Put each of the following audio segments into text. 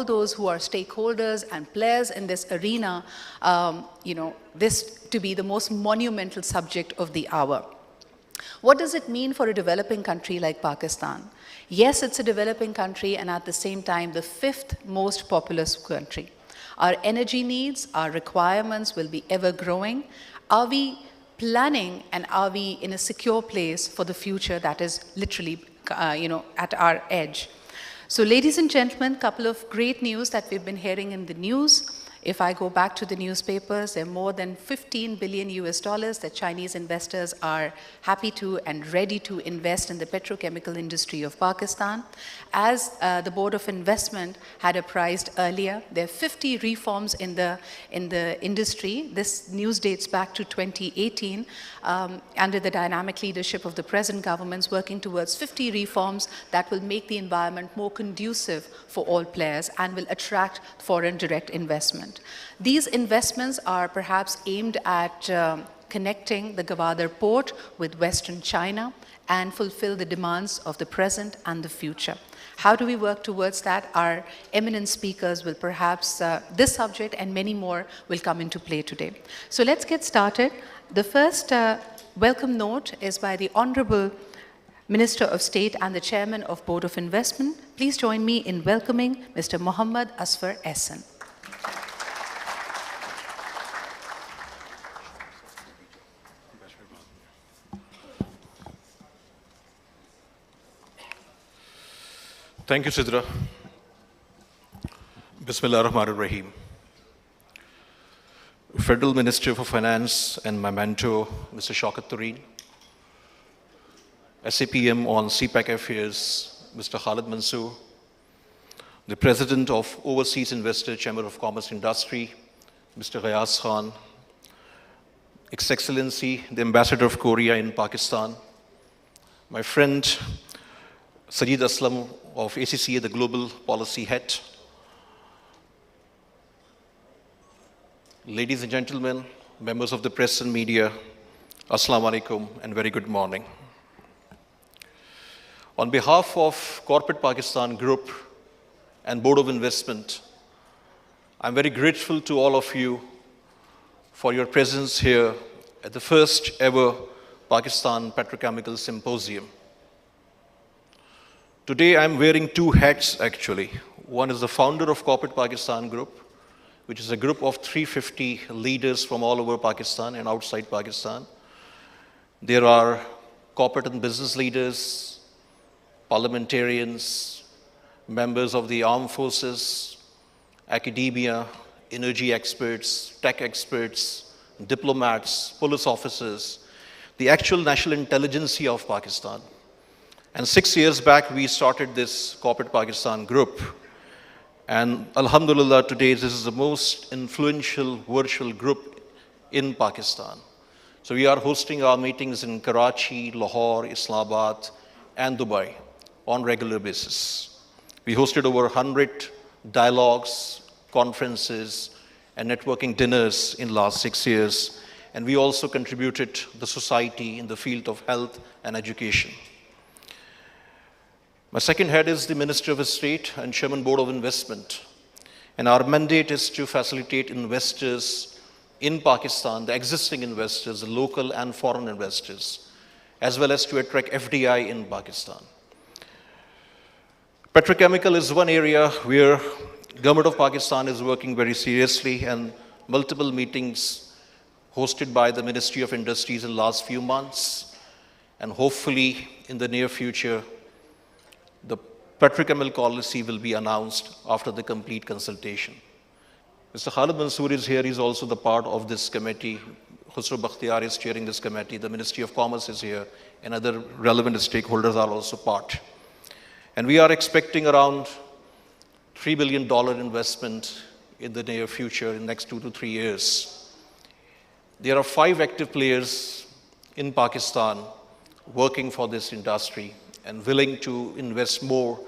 those who are stakeholders and players in this arena, this to be the most monumental subject of the hour. What does it mean for a developing country like Pakistan? Yes, it's a developing country and at the same time the 5th most populous country. Our energy needs, our requirements will be ever growing. Are we planning and are we in a secure place for the future that is literally at our edge? So ladies and gentlemen, a couple of great news that we've been hearing in the news. If I go back to the newspapers, there are more than 15 billion US dollars that Chinese investors are happy to and ready to invest in the petrochemical industry of Pakistan. As the Board of Investment had apprised earlier, there are 50 reforms in the industry. This news dates back to 2018 under the dynamic leadership of the present governments working towards 50 reforms that will make the environment more conducive for all players and will attract foreign direct investment. These investments are perhaps aimed at connecting the Gwadar port with Western China and fulfill the demands of the present and the future. How do we work towards that? Our eminent speakers will perhaps, this subject and many more will come into play today. So let's get started. The first welcome note is by the Honorable Minister of State and the Chairman of Board of Investment. Please join me in welcoming Mr. Mohammad Asfar Ehsan. Thank you, Sidra. Bismillah ar-Rahman ar-Rahim. Federal Minister for Finance and my mentor, Mr. Shaukat Tareen. SAPM on CPEC Affairs, Mr. Khalid Mansoor. The President of Overseas Investor Chamber of Commerce Industry, Mr. Ghayas Khan. His Excellency, the Ambassador of Korea in Pakistan. My friend, Sajid Aslam of ACCA, the Global Policy Head. Ladies and gentlemen, members of the press and media, Assalamu alaikum and very good morning. On behalf of Corporate Pakistan Group and Board of Investment, I'm very grateful to all of you for your presence here at the first ever Pakistan Petrochemical Symposium. Today, I'm wearing two hats, actually. One is the founder of Corporate Pakistan Group, which is a group of 350 leaders from all over Pakistan and outside Pakistan. There are corporate and business leaders, parliamentarians, members of the armed forces, academia, energy experts, tech experts, diplomats, police officers, the actual national intelligence of Pakistan. And 6 years back, we started this Corporate Pakistan Group. And alhamdulillah, today, this is the most influential virtual group in Pakistan. So we are hosting our meetings in Karachi, Lahore, Islamabad, and Dubai on regular basis. We hosted over 100 dialogues, conferences, and networking dinners in the last 6 years. And we also contributed to the society in the field of health and education. My second head is the Minister of State and Chairman Board of Investment. And our mandate is to facilitate investors in Pakistan, the existing investors, the local and foreign investors, as well as to attract FDI in Pakistan. Petrochemical is one area where Government of Pakistan is working very seriously, and multiple meetings hosted by the Ministry of Industries in the last few months. And hopefully, in the near future, the petrochemical policy will be announced after the complete consultation. Mr. Khalid Mansoor is here. He's also the part of this committee. Khusro Bakhtiyar is chairing this committee. The Ministry of Commerce is here, and other relevant stakeholders are also part. And we are expecting around $3 billion investment in the near future, in the next 2 to 3 years. There are 5 active players in Pakistan working for this industry and willing to invest more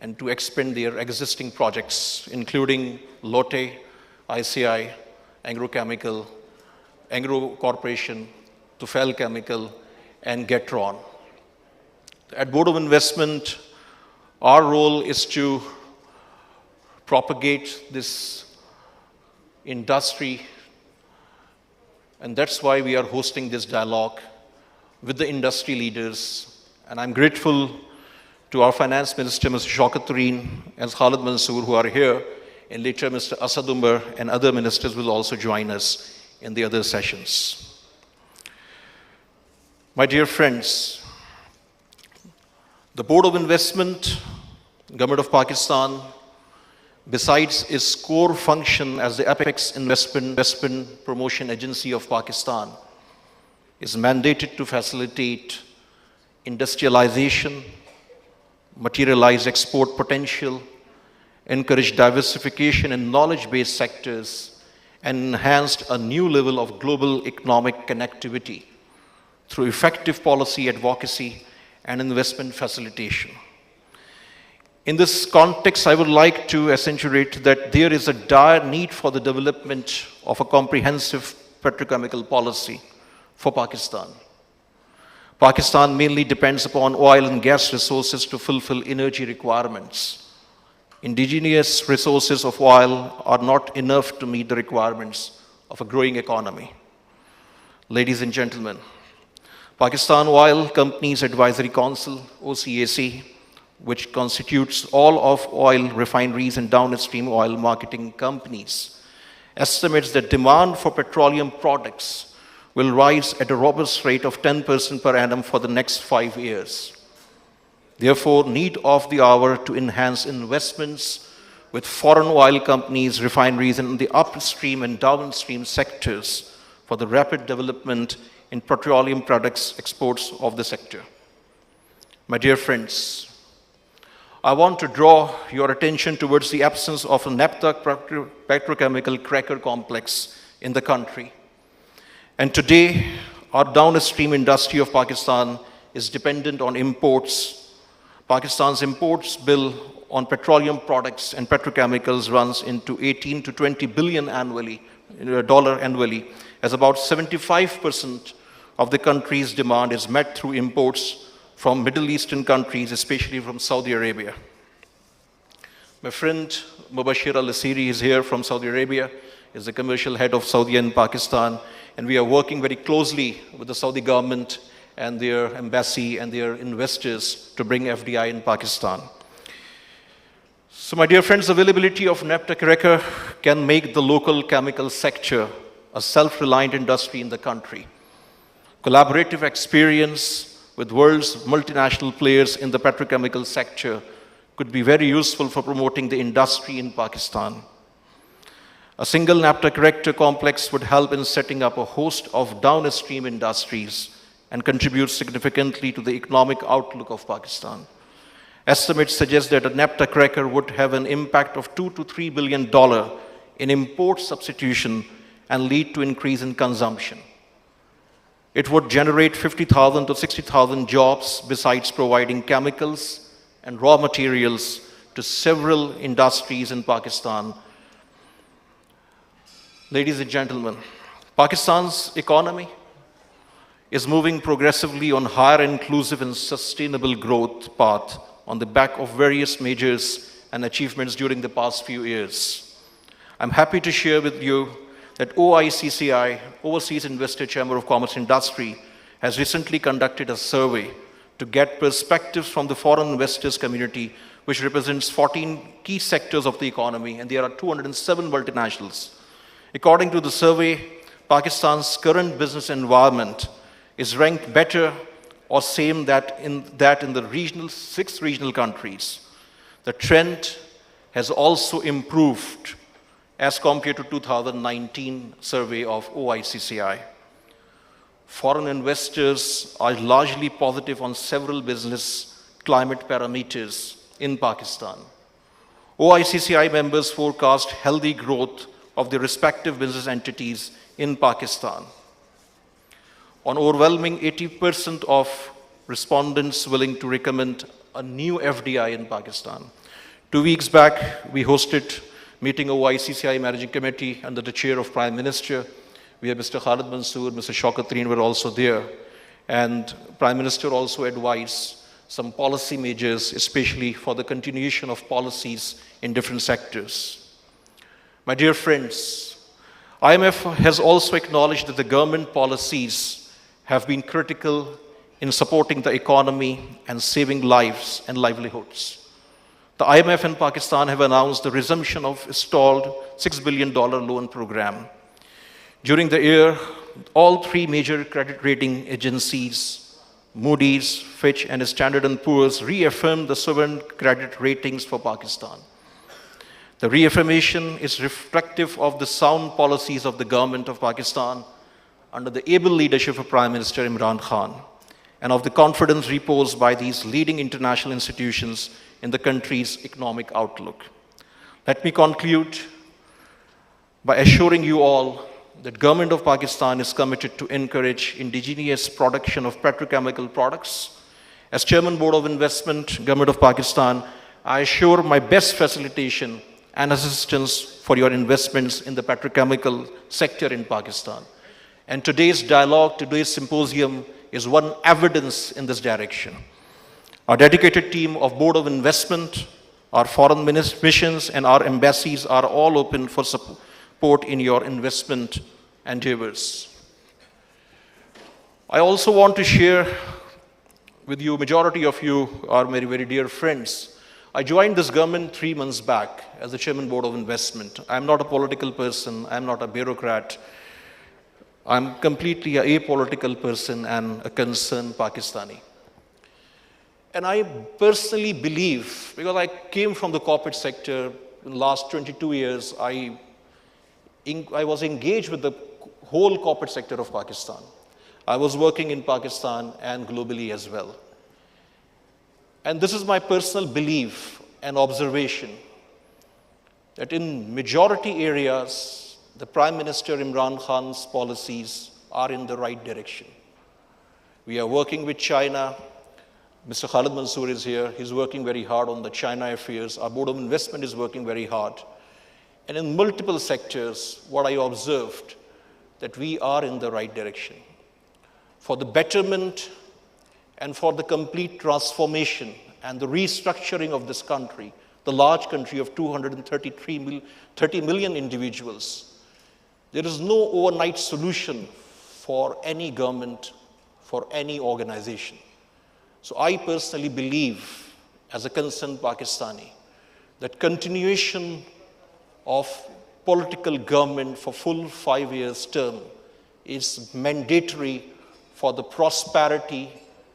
and to expand their existing projects, including Lotte, ICI, Agrochemical, Agro Corporation, Tufel Chemical, and Getron. At Board of Investment, our role is to propagate this industry. And that's why we are hosting this dialogue with the industry leaders. And I'm grateful to our Finance Minister, Mr. Shaukat Tareen, and Khalid Mansoor, who are here, and later Mr. Asad Umar and other ministers will also join us in the other sessions. My dear friends, the Board of Investment, Government of Pakistan, besides its core function as the apex investment promotion agency of Pakistan, is mandated to facilitate industrialization, materialize export potential, encourage diversification in knowledge-based sectors, and enhanced a new level of global economic connectivity through effective policy advocacy and investment facilitation. In this context, I would like to accentuate that there is a dire need for the development of a comprehensive petrochemical policy for Pakistan. Pakistan mainly depends upon oil and gas resources to fulfill energy requirements. Indigenous resources of oil are not enough to meet the requirements of a growing economy. Ladies and gentlemen, Pakistan Oil Companies Advisory Council, OCAC, which constitutes all of oil refineries and downstream oil marketing companies, estimates that demand for petroleum products will rise at a robust rate of 10% per annum for the next 5 years. Therefore, need of the hour to enhance investments with foreign oil companies, refineries, and the upstream and downstream sectors for the rapid development in petroleum products exports of the sector. My dear friends, I want to draw your attention towards the absence of a naphtha petrochemical cracker complex in the country. And today, our downstream industry of Pakistan is dependent on imports. Pakistan's imports bill on petroleum products and petrochemicals runs into 18 to 20 billion annually, as about 75% of the country's demand is met through imports from Middle Eastern countries, especially from Saudi Arabia. My friend Mubashir Al-Asiri is here from Saudi Arabia, is the commercial head of Saudi and Pakistan, and we are working very closely with the Saudi government and their embassy and their investors to bring FDI in Pakistan. So my dear friends, availability of naphtha cracker can make the local chemical sector a self-reliant industry in the country. Collaborative experience with world's multinational players in the petrochemical sector could be very useful for promoting the industry in Pakistan. A single naphtha cracker complex would help in setting up a host of downstream industries and contribute significantly to the economic outlook of Pakistan. Estimates suggest that a naphtha cracker would have an impact of $2 to $3 billion in import substitution and lead to increase in consumption. It would generate 50,000 to 60,000 jobs besides providing chemicals and raw materials to several industries in Pakistan. Ladies and gentlemen, Pakistan's economy is moving progressively on higher inclusive and sustainable growth path on the back of various measures and achievements during the past few years. I'm happy to share with you that OICCI, Overseas Investor Chamber of Commerce Industry, has recently conducted a survey to get perspectives from the foreign investors community, which represents 14 key sectors of the economy, and there are 207 multinationals. According to the survey, Pakistan's current business environment is ranked better or same that in the 6 regional countries. The trend has also improved as compared to 2019 survey of OICCI. Foreign investors are largely positive on several business climate parameters in Pakistan. OICCI members forecast healthy growth of the respective business entities in Pakistan. On overwhelming 80% of respondents willing to recommend a new FDI in Pakistan. 2 weeks back, we hosted meeting OICCI Managing Committee under the chair of Prime Minister. We have Mr. Khalid Mansoor, Mr. Shaukat Tareen were also there. And Prime Minister also advised some policy measures, especially for the continuation of policies in different sectors. My dear friends, IMF has also acknowledged that the government policies have been critical in supporting the economy and saving lives and livelihoods. The IMF and Pakistan have announced the resumption of a stalled $6 billion loan program. During the year, all three major credit rating agencies, Moody's, Fitch, and Standard & Poor's, reaffirmed the sovereign credit ratings for Pakistan. The reaffirmation is reflective of the sound policies of the government of Pakistan under the able leadership of Prime Minister Imran Khan, and of the confidence reposed by these leading international institutions in the country's economic outlook. Let me conclude by assuring you all that Government of Pakistan is committed to encourage indigenous production of petrochemical products. As Chairman Board of Investment, Government of Pakistan, I assure my best facilitation and assistance for your investments in the petrochemical sector in Pakistan. And today's dialogue, today's symposium is one evidence in this direction. Our dedicated team of Board of Investment, our foreign missions, and our embassies are all open for support in your investment endeavors. I also want to share with you, majority of you are very, very dear friends. I joined this government 3 months back as the Chairman Board of Investment. I'm not a political person, I'm not a bureaucrat. I'm completely an apolitical person and a concerned Pakistani. And I personally believe, because I came from the corporate sector in the last 22 years, I was engaged with the whole corporate sector of Pakistan. I was working in Pakistan and globally as well. And this is my personal belief and observation that in majority areas, the Prime Minister Imran Khan's policies are in the right direction. We are working with China. Mr. Khalid Mansoor is here. He's working very hard on the China affairs. Our Board of Investment is working very hard. And in multiple sectors, what I observed, that we are in the right direction. For the betterment and for the complete transformation and the restructuring of this country, the large country of 30 million individuals, there is no overnight solution for any government, for any organization. So I personally believe, as a concerned Pakistani, that continuation of political government for full 5 years term is mandatory for the prosperity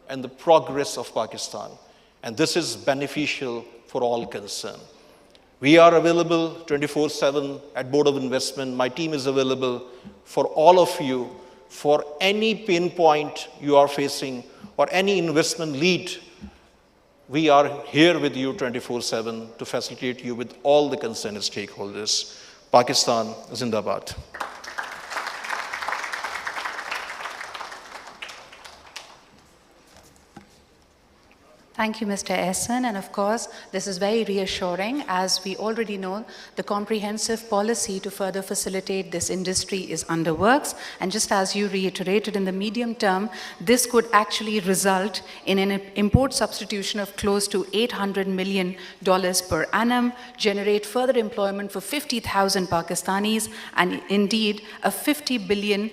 and the progress of Pakistan. And this is beneficial for all concerned. We are available 24/7 at Board of Investment. My team is available for all of you for any pain point you are facing or any investment lead. We are here with you 24/7 to facilitate you with all the concerned stakeholders. Pakistan Zindabad. Thank you, Mr. Ehsan. And of course, this is very reassuring. As we already know, the comprehensive policy to further facilitate this industry is under works. And just as you reiterated, in the medium term, this could actually result in an import substitution of close to $800 million per annum, generate further employment for 50,000 Pakistanis, and indeed a $50 billion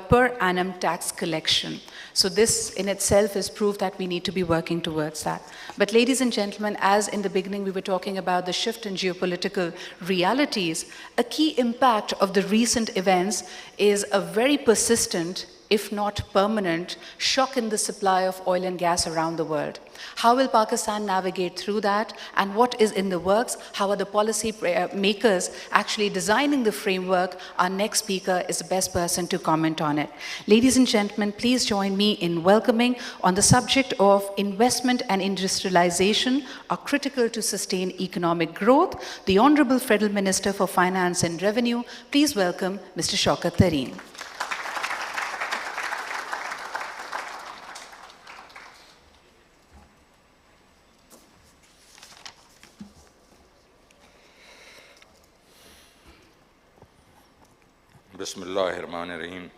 per annum tax collection. So this in itself is proof that we need to be working towards that. But ladies and gentlemen, as in the beginning we were talking about the shift in geopolitical realities, a key impact of the recent events is a very persistent, if not permanent, shock in the supply of oil and gas around the world. How will Pakistan navigate through that, and what is in the works? How are the policy makers actually designing the framework? Our next speaker is the best person to comment on it. Ladies and gentlemen, please join me in welcoming, on the subject of investment and industrialization are critical to sustain economic growth, the Honorable Federal Minister for Finance and Revenue. Please welcome Mr. Shaukat Tareen. Bismillahirrahmanirrahim.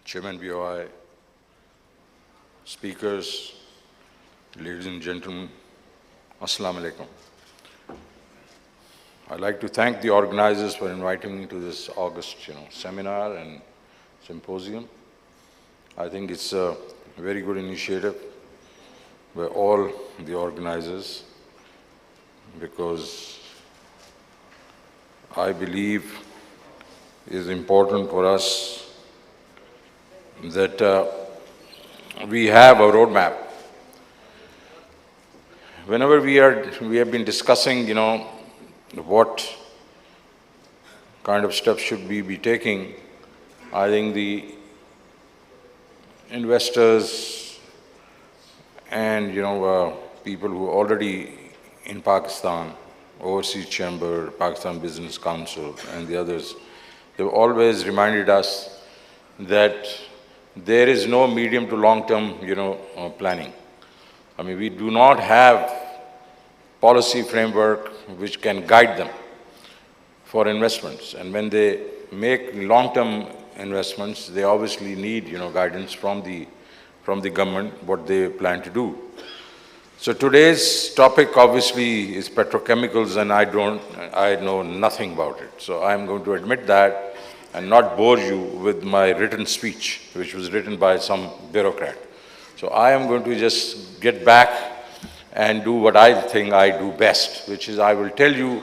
Chairman BOI, speakers, ladies and gentlemen, Assalamu alaikum. I'd like to thank the organizers for inviting me to this August seminar and symposium. I think it's a very good initiative by all the organizers, because I believe it is important for us that we have a roadmap. Whenever we have been discussing, what kind of steps should we be taking, I think the investors and people who are already in Pakistan, Overseas Chamber, Pakistan Business Council, and the others, they've always reminded us that there is no medium to long-term, planning. I mean, we do not have policy framework which can guide them for investments. And when they make long-term investments, they obviously need, guidance from the government, what they plan to do. So today's topic obviously is petrochemicals, and I know nothing about it. So I'm going to admit that and not bore you with my written speech, which was written by some bureaucrat. So I am going to just get back and do what I think I do best, which is I will tell you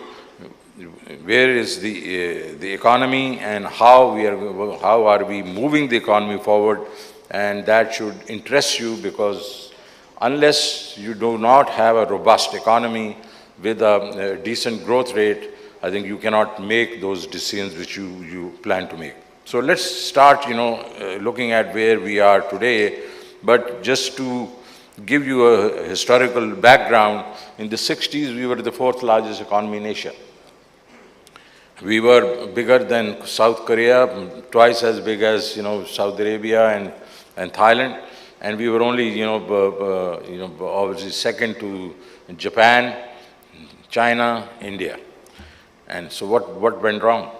where is the economy and how are we moving the economy forward, and that should interest you, because unless you do not have a robust economy with a decent growth rate, I think you cannot make those decisions which you plan to make. So let's start, looking at where we are today. But just to give you a historical background, in the 60s, we were the fourth largest economy in Asia. We were bigger than South Korea, twice as big as, Saudi Arabia and Thailand. And we were only, obviously second to Japan, China, India. And so what went wrong?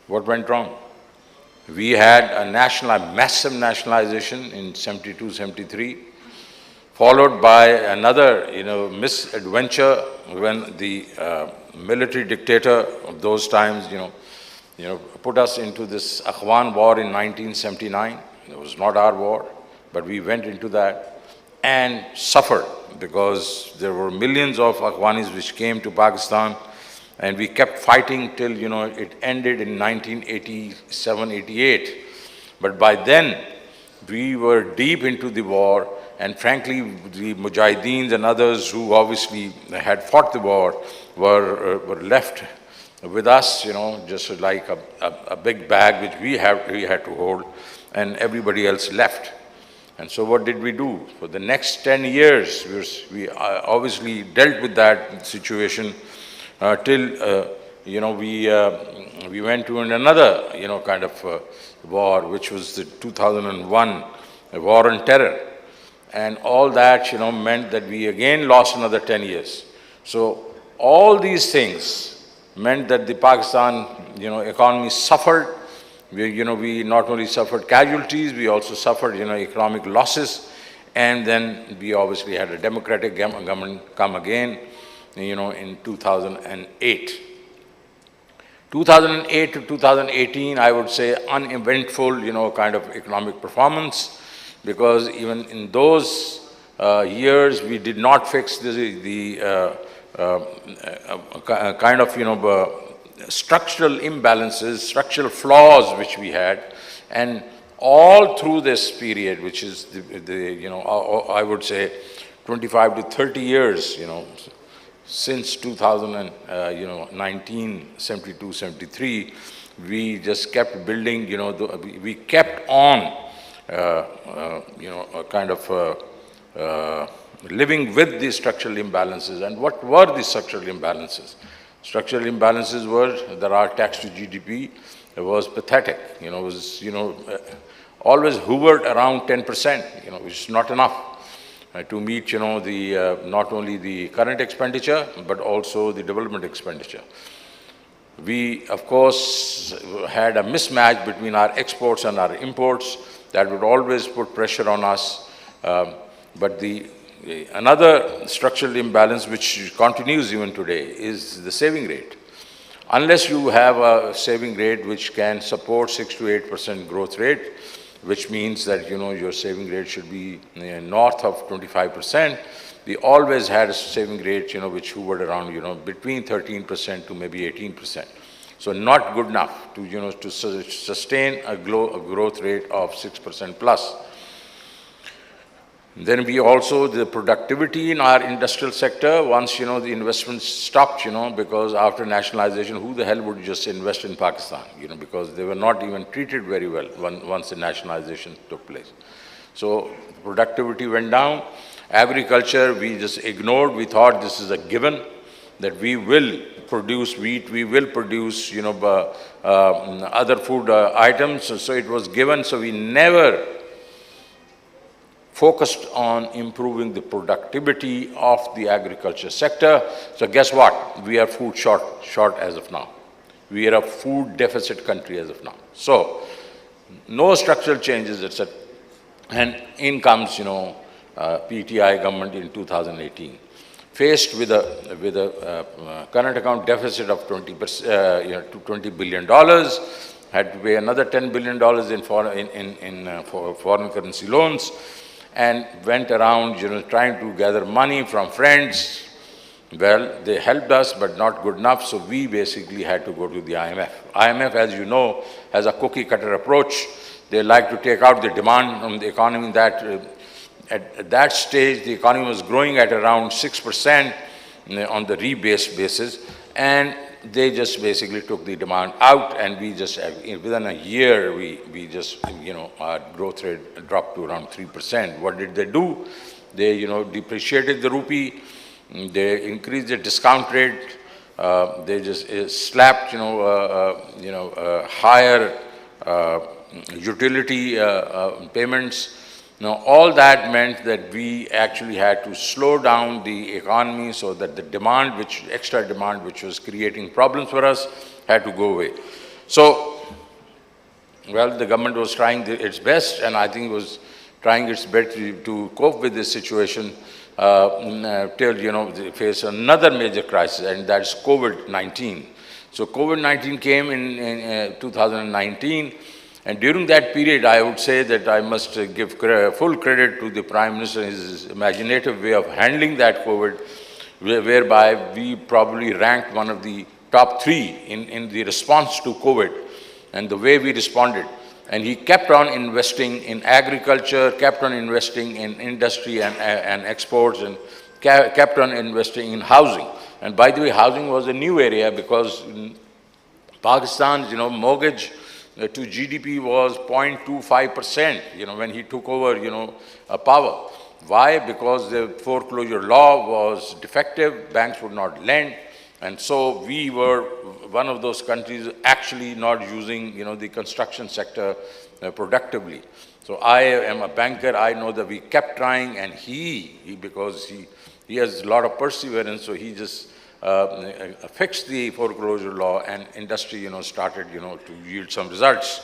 What went wrong? We had a massive nationalization in 72, 73, followed by another, misadventure when the military dictator of those times, put us into this Afghan war in 1979. It was not our war, but we went into that and suffered, because there were millions of Afghanis which came to Pakistan, and we kept fighting till, it ended in 1987, 88. But by then, we were deep into the war, and frankly, the Mujahideens and others who obviously had fought the war were left with us, just like a big bag which we had to hold, and everybody else left. And so what did we do? For the next 10 years, we obviously dealt with that situation till, we went to another, kind of war, which was the 2001 war on terror. And all that, meant that we again lost another 10 years. So all these things meant that the Pakistan, economy suffered. We not only suffered casualties, we also suffered, economic losses. And then we obviously had a democratic government come again, in 2008. 2008 to 2018, I would say uneventful, kind of economic performance, because even in those years, we did not fix the kind of, structural imbalances, structural flaws which we had. And all through this period, which is I would say 25 to 30 years, since 2019, 72, 73, we just kept building, we kept on, kind of living with the structural imbalances. And what were the structural imbalances? Structural imbalances were that our tax to GDP was pathetic, was, always hovered around 10%, which is not enough to meet, the not only the current expenditure, but also the development expenditure. We, of course, had a mismatch between our exports and our imports, That would always put pressure on us. But another structural imbalance which continues even today is the saving rate. Unless you have a saving rate which can support 6 to 8% growth rate, which means that, your saving rate should be north of 25%. We always had a saving rate, which hovered around, between 13% to maybe 18%. So not good enough to, to sustain a growth rate of 6% plus. Then we also, the productivity in our industrial sector, once, the investments stopped, because after nationalization, who the hell would just invest in Pakistan, because they were not even treated very well once the nationalization took place. So productivity went down. Agriculture, we just ignored. We thought this is a given, that we will produce wheat, we will produce, other food items. So it was given, so we never focused on improving the productivity of the agriculture sector. So guess what? We are food short as of now. We are a food deficit country as of now. So no structural changes, etc. And in comes, PTI government in 2018, faced with a current account deficit of $20 billion, had to pay another $10 billion in foreign currency loans, and went around, trying to gather money from friends. Well, they helped us, but not good enough, so we basically had to go to the IMF. IMF, as you know, has a cookie-cutter approach. They like to take out the demand from the economy. That at that stage, the economy was growing at around 6% on the rebased basis, and they just basically took the demand out, and we just, within a year, we just, our growth rate dropped to around 3%. What did they do? They, depreciated the rupee, they increased the discount rate, they just slapped, higher utility payments. Now, all that meant that we actually had to slow down the economy so that the demand, extra demand, which was creating problems for us, had to go away. So, well, the government was trying its best, and I think it was trying its best to cope with this situation till, they face another major crisis, and that's COVID-19. So COVID-19 came in 2019. And during that period, I would say that I must give full credit to the Prime Minister, his imaginative way of handling that COVID, whereby we probably ranked one of the top 3 in the response to COVID and the way we responded. And he kept on investing in agriculture, kept on investing in industry and exports, and kept on investing in housing. And by the way, housing was a new area because Pakistan's, mortgage to GDP was 0.25%, when he took over, power. Why? Because the foreclosure law was defective, banks would not lend, and so we were one of those countries actually not using, the construction sector productively. So I am a banker, I know that we kept trying, and because he has a lot of perseverance, so he just fixed the foreclosure law, and industry, started, to yield some results.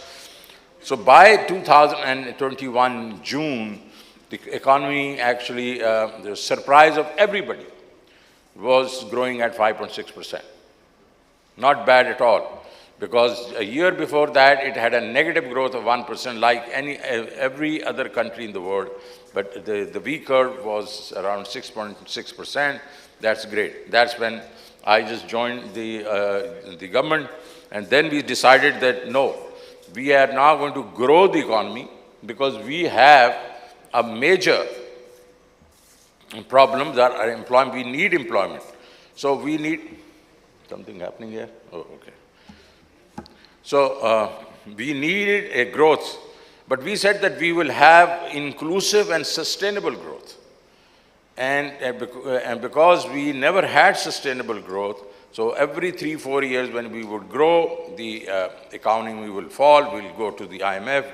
So by 2021 June, the economy actually, the surprise of everybody, was growing at 5.6%. Not bad at all, because a year before that, it had a negative growth of 1%, like every other country in the world. But the V curve was around 6.6%. That's great. That's when I just joined the government, and then we decided that no, we are now going to grow the economy because we have a major problem that our employment. We need employment. So we need something happening here. Oh, okay. So we needed a growth, but we said that we will have inclusive and sustainable growth. And because we never had sustainable growth, so every 3-4 years when we would grow, the economy will fall, we'll go to the IMF,